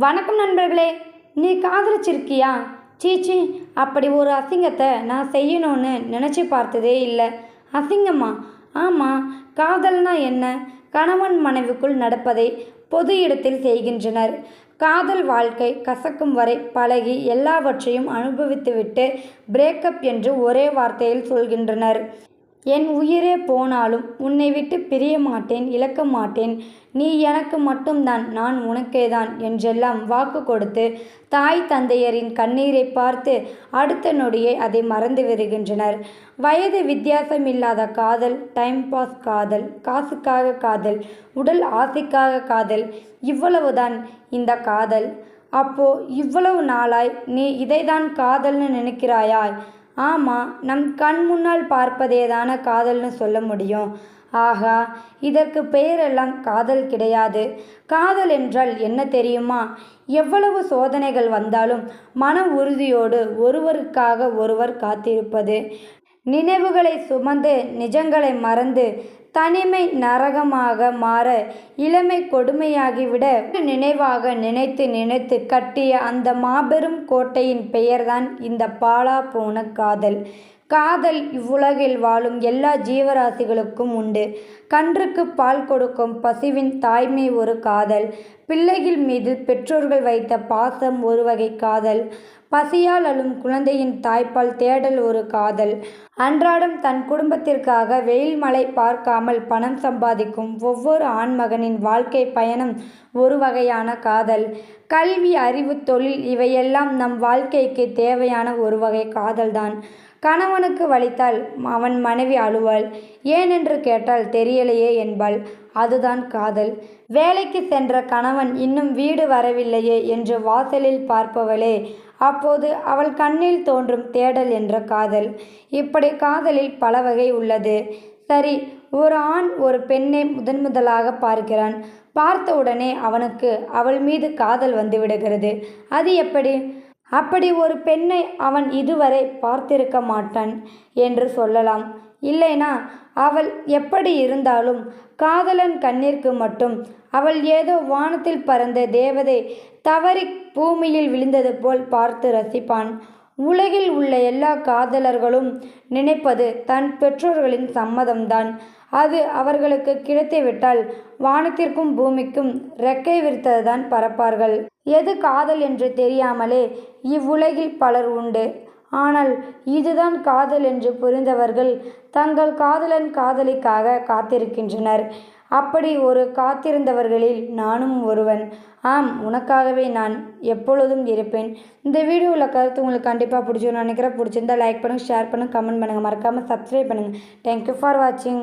வணக்கம் நண்பர்களே. நீ காதலிச்சிருக்கியா? சீச்சி, அப்படி ஒரு அசிங்கத்தை நான் செய்யணும்னு நினச்சி பார்த்ததே இல்லை. அசிங்கமா? ஆமாம். காதல்னா என்ன? கணவன் மனைவிக்குள் நடப்பதை பொது இடத்தில் செய்கின்றனர். காதல் வாழ்க்கை கசக்கும் வரை பழகி எல்லாவற்றையும் அனுபவித்துவிட்டு பிரேக்கப் என்று ஒரே வார்த்தையில் சொல்கின்றனர். என் உயிரே போனாலும் உன்னை விட்டு பிரிய மாட்டேன், இழக்க மாட்டேன், நீ எனக்கு மட்டும்தான், நான் உனக்கேதான் என்றெல்லாம் வாக்கு கொடுத்து தாய் தந்தையரின் கண்ணீரை பார்த்து அடுத்த நொடியே அதை மறந்து வருகின்றனர். வயது வித்தியாசமில்லாத காதல், டைம் பாஸ் காதல், காசுக்காக காதல், உடல் ஆசைக்காக காதல், இவ்வளவுதான் இந்த காதல். அப்போ இவ்வளவு நாளாய் நீ இதைதான் காதல்னு நினைக்கிறாயாய்? ஆமாம், நம் கண் முன்னால் பார்ப்பதேதான காதல்னு சொல்ல முடியும். ஆகா, இதற்கு பெயரெல்லாம் காதல் கிடையாது. காதல் என்றால் என்ன தெரியுமா? எவ்வளவு சோதனைகள் வந்தாலும் மன உறுதியோடு ஒருவருக்காக ஒருவர் காத்திருப்பது. நினைவுகளை சுமந்து நிஜங்களை மறந்து தனிமை நரகமாக மாற இளமை கொடுமையாகிவிட நினைவாக நினைத்து நினைத்து கட்டிய அந்த மாபெரும் கோட்டையின் பெயர்தான் இந்த பாழா போன காதல். காதல் இவ்வுலகில் வாழும் எல்லா ஜீவராசிகளுக்கும் உண்டு. கன்றுக்கு பால் கொடுக்கும் பசுவின் தாய்மை ஒரு காதல். பிள்ளைகள் மீது பெற்றோர்கள் வைத்த பாசம் ஒரு வகை காதல். பசியால் அழும் குழந்தையின் தாய்ப்பால் தேடல் ஒரு காதல். அன்றாடம் தன் குடும்பத்திற்காக வெயில் மழை பார்க்காமல் பணம் சம்பாதிக்கும் ஒவ்வொரு ஆண்மகனின் வாழ்க்கை பயணம் ஒரு வகையான காதல். கல்வி, அறிவு, தொழில் இவையெல்லாம் நம் வாழ்க்கைக்கு தேவையான ஒரு வகை காதல்தான். கணவனுக்கு வலித்தால் அவன் மனைவி அழுவாள். ஏனென்று கேட்டால் தெரியலையே என்பாள். அதுதான் காதல். வேலைக்கு சென்ற கணவன் இன்னும் வீடு வரவில்லையே என்று வாசலில் பார்ப்பவளே, அப்போது அவள் கண்ணில் தோன்றும் தேடல் என்ற காதல். இப்படி காதலில் பல வகை உள்ளது. சரி, ஒரு ஆண் ஒரு பெண்ணை முதலாக பார்க்கிறான். பார்த்தவுடனே அவனுக்கு அவள் மீது காதல் வந்துவிடுகிறது. அது எப்படி? அப்படி ஒரு பெண்ணை அவன் இதுவரை பார்த்திருக்க மாட்டான் என்று சொல்லலாம். இல்லைனா அவள் எப்படி இருந்தாலும் காதலன் கண்ணிற்கு மட்டும் அவள் ஏதோ வானத்தில் பறந்த தேவதை தவறி பூமியில் விழுந்தது போல் பார்த்து ரசிப்பான். உலகில் உள்ள எல்லா காதலர்களும் நினைப்பது தன் பெற்றோர்களின் சம்மதம்தான். அது அவர்களுக்கு கிடைத்துவிட்டால் வானத்திற்கும் பூமிக்கும் ரெக்கை விரித்ததுதான் பறப்பார்கள். எது காதல் என்று தெரியாமலே இவ்வுலகில் பலர் உண்டு. ஆனால் இதுதான் காதல் என்று புரிந்தவர்கள் தங்கள் காதலன் காதலிக்காக காத்திருக்கின்றனர். அப்படி ஒரு காத்திருந்தவர்களில் நானும் ஒருவன். ஆம், உனக்காகவே நான் எப்பொழுதும் இருப்பேன். இந்த வீடியோவில் கருத்து உங்களுக்கு கண்டிப்பாக பிடிச்சிருன்னு நினைக்கிறேன். பிடிச்சிருந்தா லைக் பண்ணுங்கள், ஷேர் பண்ணுங்கள், கமெண்ட் பண்ணுங்கள், மறக்காமல் சப்ஸ்கிரைப் பண்ணுங்கள். தேங்க்யூ ஃபார் வாட்சிங்.